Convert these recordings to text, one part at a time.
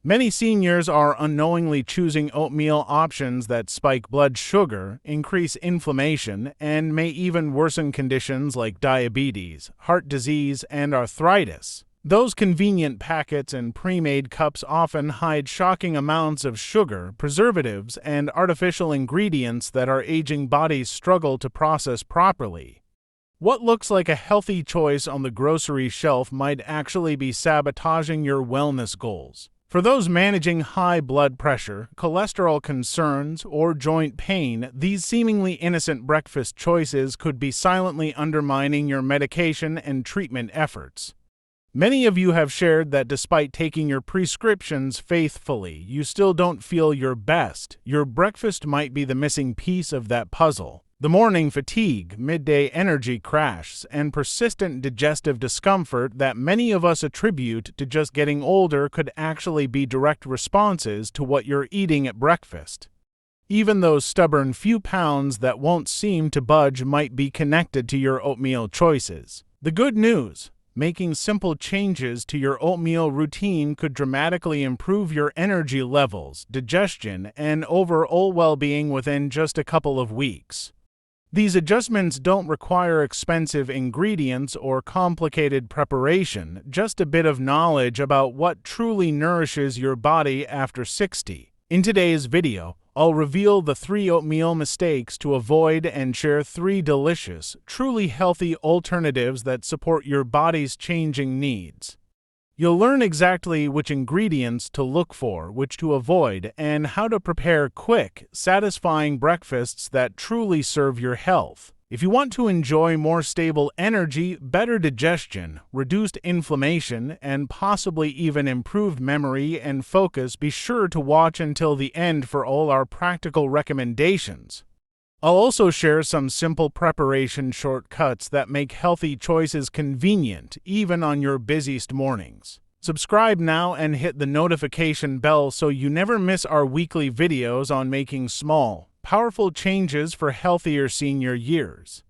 Many seniors are unknowingly choosing oatmeal options that spike blood sugar, increase inflammation, and may even worsen conditions like diabetes, heart disease, and arthritis. Those convenient packets and pre-made cups often hide shocking amounts of sugar, preservatives, and artificial ingredients that our aging bodies struggle to process properly. What looks like a healthy choice on the grocery shelf might actually be sabotaging your wellness goals. For those managing high blood pressure, cholesterol concerns, or joint pain, these seemingly innocent breakfast choices could be silently undermining your medication and treatment efforts. Many of you have shared that despite taking your prescriptions faithfully, you still don't feel your best. Your breakfast might be the missing piece of that puzzle. The morning fatigue, midday energy crash, and persistent digestive discomfort that many of us attribute to just getting older could actually be direct responses to what you're eating at breakfast. Even those stubborn few pounds that won't seem to budge might be connected to your oatmeal choices. The good news: making simple changes to your oatmeal routine could dramatically improve your energy levels, digestion, and overall well-being within just a couple of weeks. These adjustments don't require expensive ingredients or complicated preparation, just a bit of knowledge about what truly nourishes your body after 60. In today's video, I'll reveal the 3 oatmeal mistakes to avoid and share 3 delicious, truly healthy alternatives that support your body's changing needs. You'll learn exactly which ingredients to look for, which to avoid, and how to prepare quick, satisfying breakfasts that truly serve your health. If you want to enjoy more stable energy, better digestion, reduced inflammation, and possibly even improved memory and focus, be sure to watch until the end for all our practical recommendations. I'll also share some simple preparation shortcuts that make healthy choices convenient, even on your busiest mornings. Subscribe now and hit the notification bell so you never miss our weekly videos on making small, powerful changes for healthier senior years.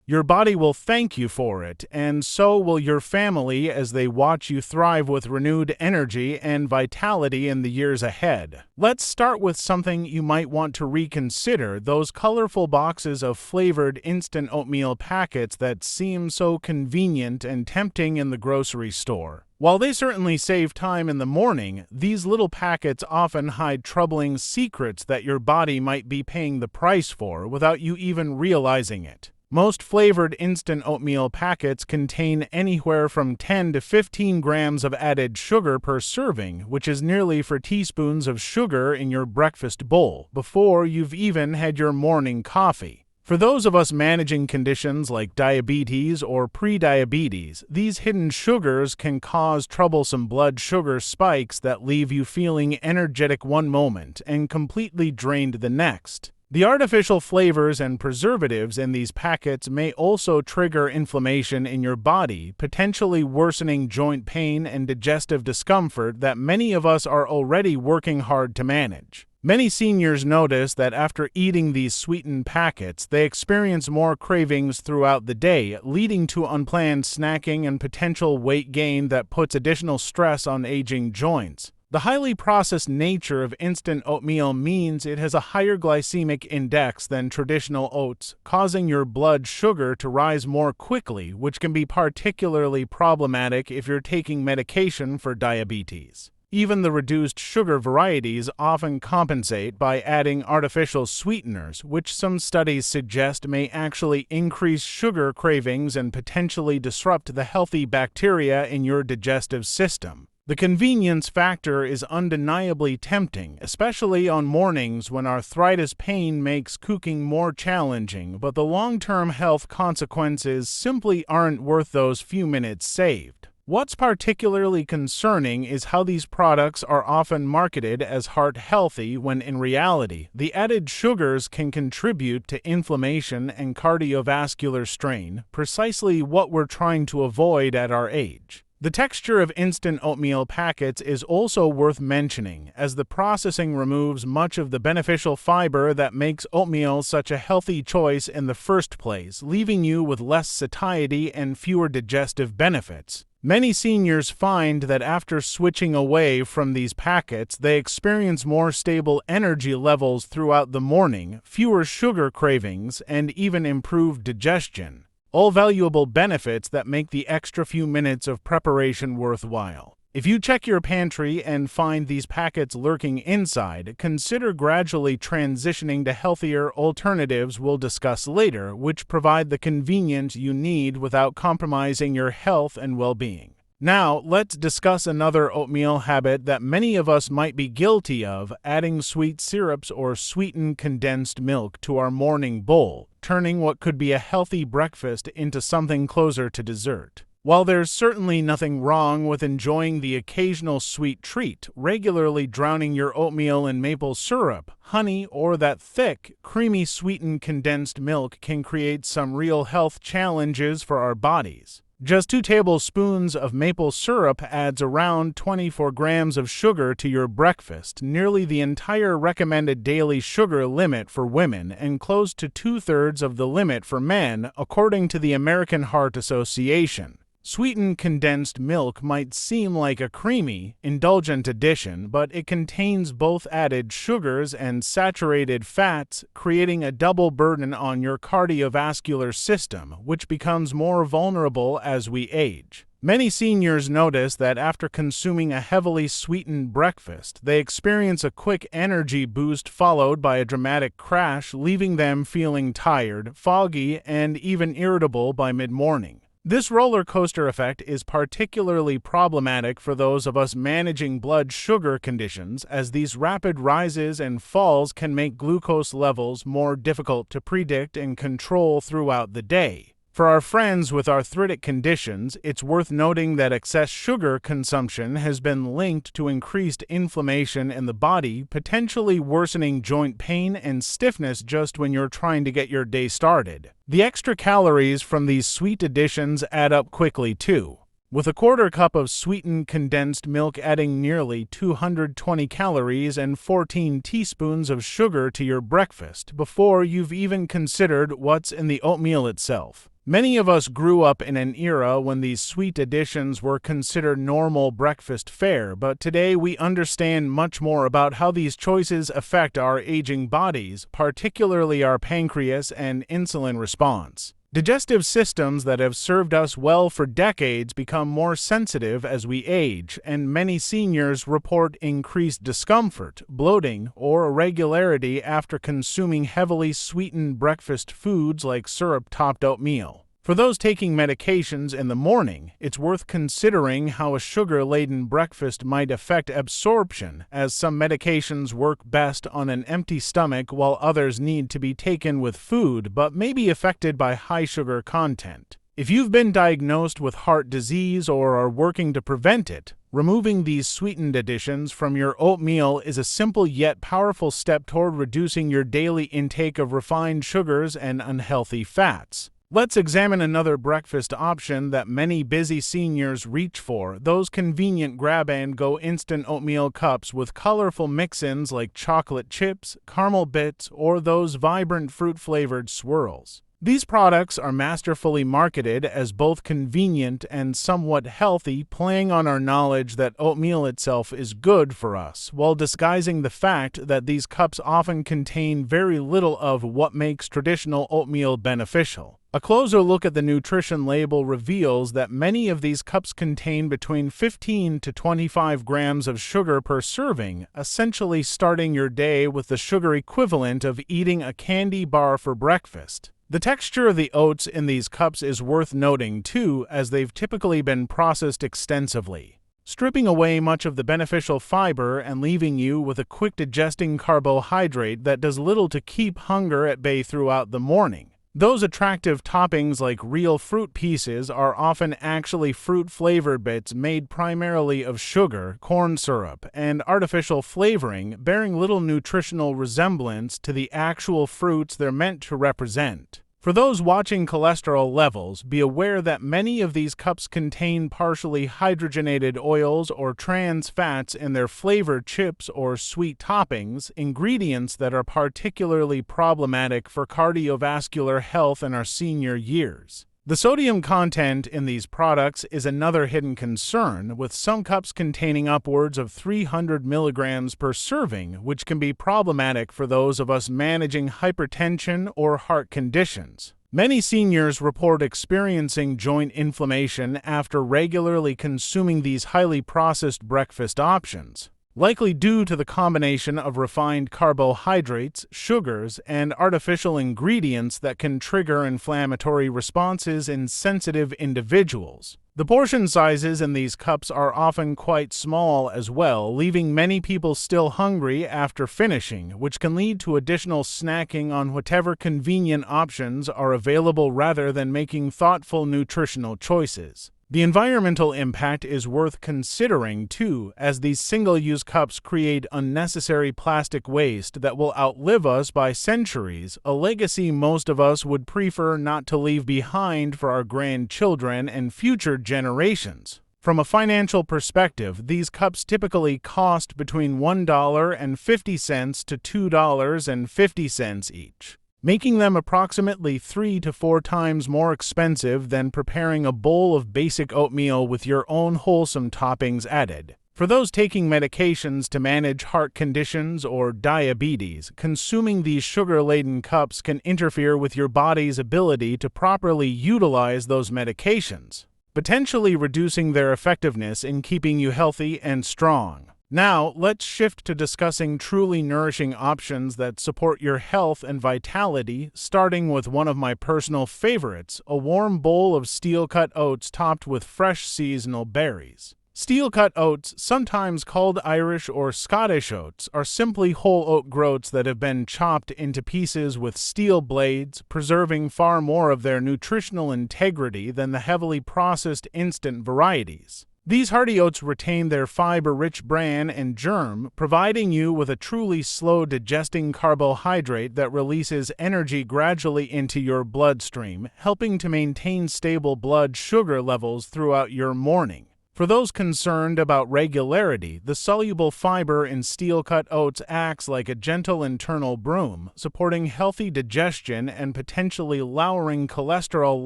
Your body will thank you for it, and so will your family as they watch you thrive with renewed energy and vitality in the years ahead. Let's start with something you might want to reconsider: those colorful boxes of flavored instant oatmeal packets that seem so convenient and tempting in the grocery store. While they certainly save time in the morning, these little packets often hide troubling secrets that your body might be paying the price for without you even realizing it. Most flavored instant oatmeal packets contain anywhere from 10 to 15 grams of added sugar per serving, which is nearly 4 teaspoons of sugar in your breakfast bowl before you've even had your morning coffee. For those of us managing conditions like diabetes or prediabetes, these hidden sugars can cause troublesome blood sugar spikes that leave you feeling energetic one moment and completely drained the next. The artificial flavors and preservatives in these packets may also trigger inflammation in your body, potentially worsening joint pain and digestive discomfort that many of us are already working hard to manage. Many seniors notice that after eating these sweetened packets, they experience more cravings throughout the day, leading to unplanned snacking and potential weight gain that puts additional stress on aging joints. The highly processed nature of instant oatmeal means it has a higher glycemic index than traditional oats, causing your blood sugar to rise more quickly, which can be particularly problematic if you're taking medication for diabetes. Even the reduced sugar varieties often compensate by adding artificial sweeteners, which some studies suggest may actually increase sugar cravings and potentially disrupt the healthy bacteria in your digestive system. The convenience factor is undeniably tempting, especially on mornings when arthritis pain makes cooking more challenging, but the long-term health consequences simply aren't worth those few minutes saved. What's particularly concerning is how these products are often marketed as heart-healthy when in reality, the added sugars can contribute to inflammation and cardiovascular strain, precisely what we're trying to avoid at our age. The texture of instant oatmeal packets is also worth mentioning, as the processing removes much of the beneficial fiber that makes oatmeal such a healthy choice in the first place, leaving you with less satiety and fewer digestive benefits. Many seniors find that after switching away from these packets, they experience more stable energy levels throughout the morning, fewer sugar cravings, and even improved digestion. All valuable benefits that make the extra few minutes of preparation worthwhile. If you check your pantry and find these packets lurking inside, consider gradually transitioning to healthier alternatives we'll discuss later, which provide the convenience you need without compromising your health and well-being. Now, let's discuss another oatmeal habit that many of us might be guilty of, adding sweet syrups or sweetened condensed milk to our morning bowl, turning what could be a healthy breakfast into something closer to dessert. While there's certainly nothing wrong with enjoying the occasional sweet treat, regularly drowning your oatmeal in maple syrup, honey, or that thick, creamy sweetened condensed milk can create some real health challenges for our bodies. Just 2 tablespoons of maple syrup adds around 24 grams of sugar to your breakfast, nearly the entire recommended daily sugar limit for women and close to 2/3 of the limit for men, according to the American Heart Association. Sweetened condensed milk might seem like a creamy, indulgent addition, but it contains both added sugars and saturated fats, creating a double burden on your cardiovascular system, which becomes more vulnerable as we age. Many seniors notice that after consuming a heavily sweetened breakfast, they experience a quick energy boost followed by a dramatic crash, leaving them feeling tired, foggy, and even irritable by mid-morning. This roller coaster effect is particularly problematic for those of us managing blood sugar conditions, as these rapid rises and falls can make glucose levels more difficult to predict and control throughout the day. For our friends with arthritic conditions, it's worth noting that excess sugar consumption has been linked to increased inflammation in the body, potentially worsening joint pain and stiffness just when you're trying to get your day started. The extra calories from these sweet additions add up quickly too, with a 1/4 cup of sweetened condensed milk adding nearly 220 calories and 14 teaspoons of sugar to your breakfast before you've even considered what's in the oatmeal itself. Many of us grew up in an era when these sweet additions were considered normal breakfast fare, but today we understand much more about how these choices affect our aging bodies, particularly our pancreas and insulin response. Digestive systems that have served us well for decades become more sensitive as we age, and many seniors report increased discomfort, bloating, or irregularity after consuming heavily sweetened breakfast foods like syrup-topped oatmeal. For those taking medications in the morning, it's worth considering how a sugar-laden breakfast might affect absorption, as some medications work best on an empty stomach while others need to be taken with food but may be affected by high sugar content. If you've been diagnosed with heart disease or are working to prevent it, removing these sweetened additions from your oatmeal is a simple yet powerful step toward reducing your daily intake of refined sugars and unhealthy fats. Let's examine another breakfast option that many busy seniors reach for, those convenient grab-and-go instant oatmeal cups with colorful mix-ins like chocolate chips, caramel bits, or those vibrant fruit-flavored swirls. These products are masterfully marketed as both convenient and somewhat healthy, playing on our knowledge that oatmeal itself is good for us, while disguising the fact that these cups often contain very little of what makes traditional oatmeal beneficial. A closer look at the nutrition label reveals that many of these cups contain between 15 to 25 grams of sugar per serving, essentially starting your day with the sugar equivalent of eating a candy bar for breakfast. The texture of the oats in these cups is worth noting too, as they've typically been processed extensively, stripping away much of the beneficial fiber and leaving you with a quick-digesting carbohydrate that does little to keep hunger at bay throughout the morning. Those attractive toppings like real fruit pieces are often actually fruit-flavored bits made primarily of sugar, corn syrup, and artificial flavoring, bearing little nutritional resemblance to the actual fruits they're meant to represent. For those watching cholesterol levels, be aware that many of these cups contain partially hydrogenated oils or trans fats in their flavored chips or sweet toppings, ingredients that are particularly problematic for cardiovascular health in our senior years. The sodium content in these products is another hidden concern, with some cups containing upwards of 300 milligrams per serving, which can be problematic for those of us managing hypertension or heart conditions. Many seniors report experiencing joint inflammation after regularly consuming these highly processed breakfast options, likely due to the combination of refined carbohydrates, sugars, and artificial ingredients that can trigger inflammatory responses in sensitive individuals. The portion sizes in these cups are often quite small as well, leaving many people still hungry after finishing, which can lead to additional snacking on whatever convenient options are available rather than making thoughtful nutritional choices. The environmental impact is worth considering too, as these single-use cups create unnecessary plastic waste that will outlive us by centuries, a legacy most of us would prefer not to leave behind for our grandchildren and future generations. From a financial perspective, these cups typically cost between $1.50 to $2.50 each, making them approximately 3 to 4 times more expensive than preparing a bowl of basic oatmeal with your own wholesome toppings added. For those taking medications to manage heart conditions or diabetes, consuming these sugar-laden cups can interfere with your body's ability to properly utilize those medications, potentially reducing their effectiveness in keeping you healthy and strong. Now, let's shift to discussing truly nourishing options that support your health and vitality, starting with one of my personal favorites, a warm bowl of steel-cut oats topped with fresh seasonal berries. Steel-cut oats, sometimes called Irish or Scottish oats, are simply whole oat groats that have been chopped into pieces with steel blades, preserving far more of their nutritional integrity than the heavily processed instant varieties. These hearty oats retain their fiber-rich bran and germ, providing you with a truly slow-digesting carbohydrate that releases energy gradually into your bloodstream, helping to maintain stable blood sugar levels throughout your morning. For those concerned about regularity, the soluble fiber in steel-cut oats acts like a gentle internal broom, supporting healthy digestion and potentially lowering cholesterol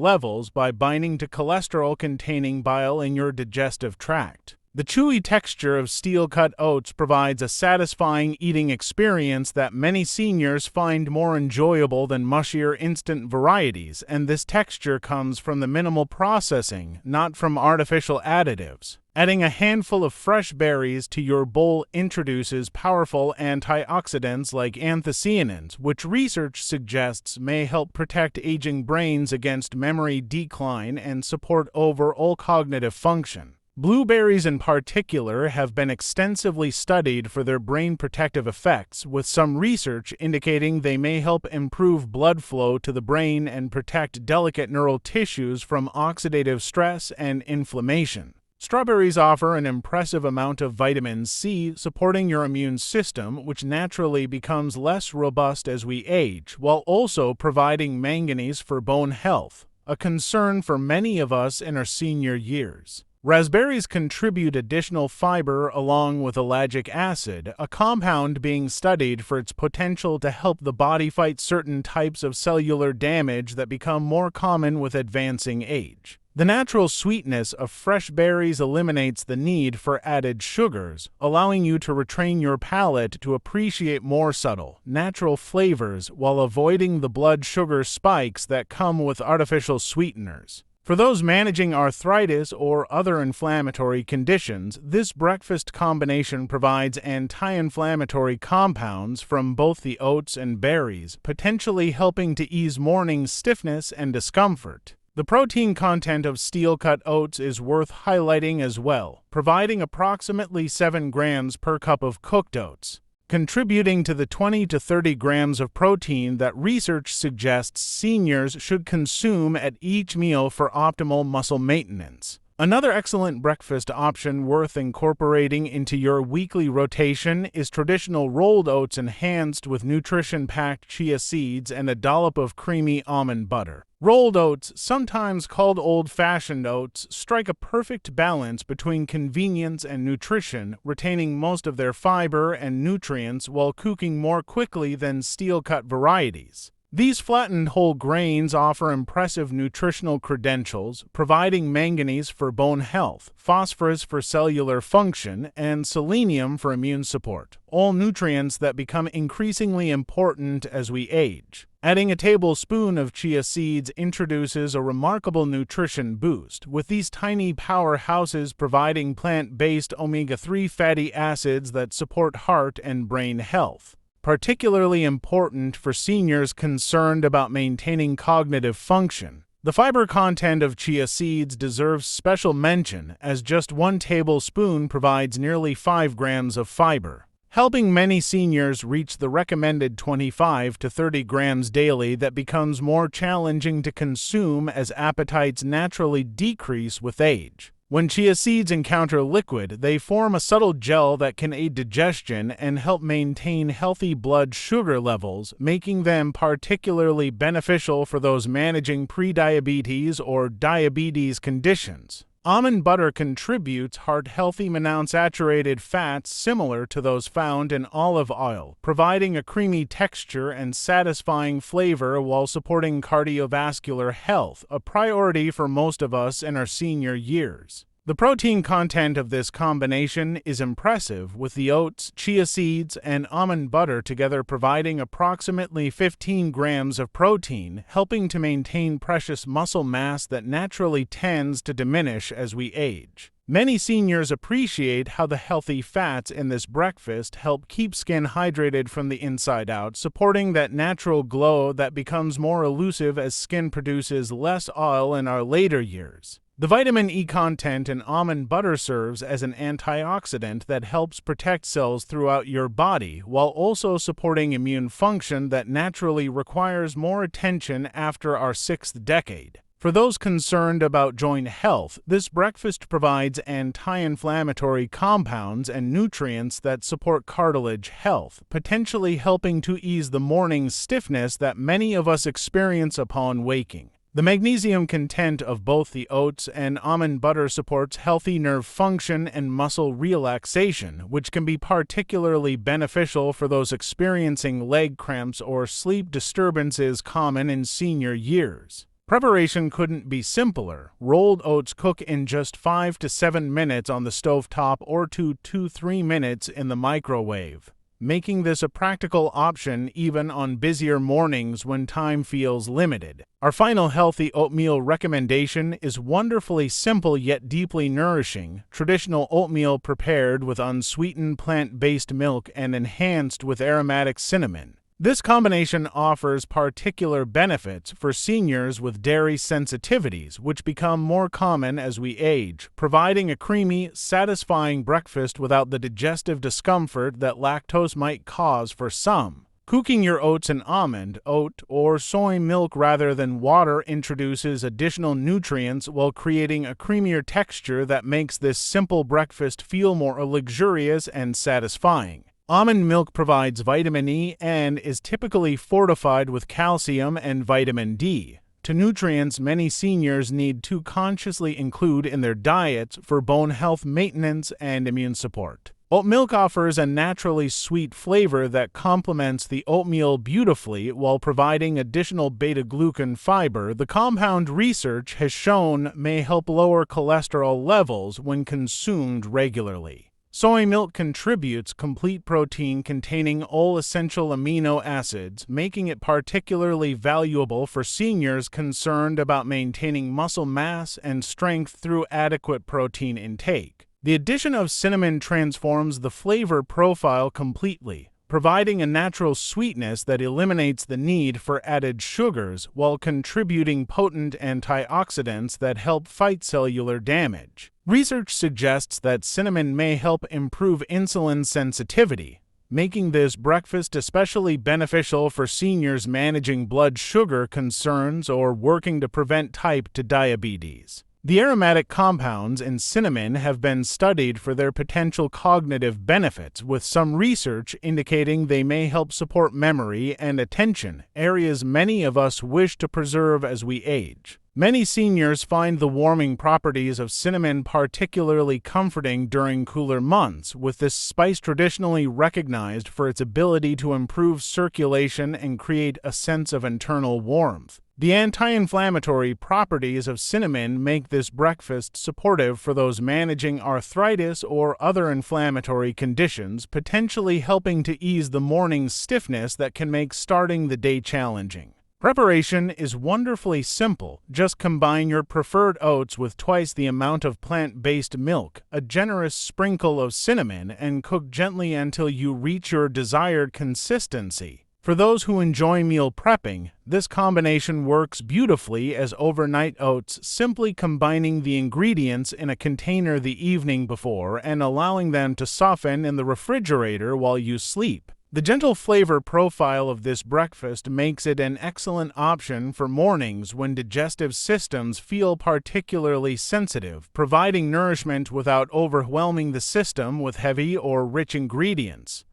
levels by binding to cholesterol-containing bile in your digestive tract. The chewy texture of steel-cut oats provides a satisfying eating experience that many seniors find more enjoyable than mushier instant varieties, and this texture comes from the minimal processing, not from artificial additives. Adding a handful of fresh berries to your bowl introduces powerful antioxidants like anthocyanins, which research suggests may help protect aging brains against memory decline and support overall cognitive function. Blueberries in particular have been extensively studied for their brain protective effects, with some research indicating they may help improve blood flow to the brain and protect delicate neural tissues from oxidative stress and inflammation. Strawberries offer an impressive amount of vitamin C, supporting your immune system, which naturally becomes less robust as we age, while also providing manganese for bone health, a concern for many of us in our senior years. Raspberries contribute additional fiber along with ellagic acid, a compound being studied for its potential to help the body fight certain types of cellular damage that become more common with advancing age. The natural sweetness of fresh berries eliminates the need for added sugars, allowing you to retrain your palate to appreciate more subtle, natural flavors while avoiding the blood sugar spikes that come with artificial sweeteners. For those managing arthritis or other inflammatory conditions, this breakfast combination provides anti-inflammatory compounds from both the oats and berries, potentially helping to ease morning stiffness and discomfort. The protein content of steel-cut oats is worth highlighting as well, providing approximately 7 grams per cup of cooked oats, contributing to the 20 to 30 grams of protein that research suggests seniors should consume at each meal for optimal muscle maintenance. Another excellent breakfast option worth incorporating into your weekly rotation is traditional rolled oats enhanced with nutrition-packed chia seeds and a dollop of creamy almond butter. Rolled oats, sometimes called old-fashioned oats, strike a perfect balance between convenience and nutrition, retaining most of their fiber and nutrients while cooking more quickly than steel-cut varieties. These flattened whole grains offer impressive nutritional credentials, providing manganese for bone health, phosphorus for cellular function, and selenium for immune support, all nutrients that become increasingly important as we age. Adding a tablespoon of chia seeds introduces a remarkable nutrition boost, with these tiny powerhouses providing plant-based omega-3 fatty acids that support heart and brain health. Particularly important for seniors concerned about maintaining cognitive function. The fiber content of chia seeds deserves special mention, as just 1 tablespoon provides nearly 5 grams of fiber, helping many seniors reach the recommended 25 to 30 grams daily that becomes more challenging to consume as appetites naturally decrease with age. When chia seeds encounter liquid, they form a subtle gel that can aid digestion and help maintain healthy blood sugar levels, making them particularly beneficial for those managing prediabetes or diabetes conditions. Almond butter contributes heart-healthy monounsaturated fats similar to those found in olive oil, providing a creamy texture and satisfying flavor while supporting cardiovascular health, a priority for most of us in our senior years. The protein content of this combination is impressive, with the oats, chia seeds, and almond butter together providing approximately 15 grams of protein, helping to maintain precious muscle mass that naturally tends to diminish as we age. Many seniors appreciate how the healthy fats in this breakfast help keep skin hydrated from the inside out, supporting that natural glow that becomes more elusive as skin produces less oil in our later years. The vitamin E content in almond butter serves as an antioxidant that helps protect cells throughout your body, while also supporting immune function that naturally requires more attention after our 6th decade. For those concerned about joint health, this breakfast provides anti-inflammatory compounds and nutrients that support cartilage health, potentially helping to ease the morning stiffness that many of us experience upon waking. The magnesium content of both the oats and almond butter supports healthy nerve function and muscle relaxation, which can be particularly beneficial for those experiencing leg cramps or sleep disturbances common in senior years. Preparation couldn't be simpler. Rolled oats cook in just 5 to 7 minutes on the stovetop or 2 to 3 minutes in the microwave, making this a practical option even on busier mornings when time feels limited. Our final healthy oatmeal recommendation is wonderfully simple yet deeply nourishing: traditional oatmeal prepared with unsweetened plant-based milk and enhanced with aromatic cinnamon. This combination offers particular benefits for seniors with dairy sensitivities, which become more common as we age, providing a creamy, satisfying breakfast without the digestive discomfort that lactose might cause for some. Cooking your oats in almond, oat, or soy milk rather than water introduces additional nutrients while creating a creamier texture that makes this simple breakfast feel more luxurious and satisfying. Almond milk provides vitamin E and is typically fortified with calcium and vitamin D, two nutrients many seniors need to consciously include in their diets for bone health maintenance and immune support. Oat milk offers a naturally sweet flavor that complements the oatmeal beautifully while providing additional beta-glucan fiber. The compound research has shown may help lower cholesterol levels when consumed regularly. Soy milk contributes complete protein containing all essential amino acids, making it particularly valuable for seniors concerned about maintaining muscle mass and strength through adequate protein intake. The addition of cinnamon transforms the flavor profile completely, providing a natural sweetness that eliminates the need for added sugars while contributing potent antioxidants that help fight cellular damage. Research suggests that cinnamon may help improve insulin sensitivity, making this breakfast especially beneficial for seniors managing blood sugar concerns or working to prevent type 2 diabetes. The aromatic compounds in cinnamon have been studied for their potential cognitive benefits, with some research indicating they may help support memory and attention, areas many of us wish to preserve as we age. Many seniors find the warming properties of cinnamon particularly comforting during cooler months, with this spice traditionally recognized for its ability to improve circulation and create a sense of internal warmth. The anti-inflammatory properties of cinnamon make this breakfast supportive for those managing arthritis or other inflammatory conditions, potentially helping to ease the morning stiffness that can make starting the day challenging. Preparation is wonderfully simple. Just combine your preferred oats with twice the amount of plant-based milk, a generous sprinkle of cinnamon, and cook gently until you reach your desired consistency. For those who enjoy meal prepping, this combination works beautifully as overnight oats, simply combining the ingredients in a container the evening before and allowing them to soften in the refrigerator while you sleep. The gentle flavor profile of this breakfast makes it an excellent option for mornings when digestive systems feel particularly sensitive, providing nourishment without overwhelming the system with heavy or rich ingredients.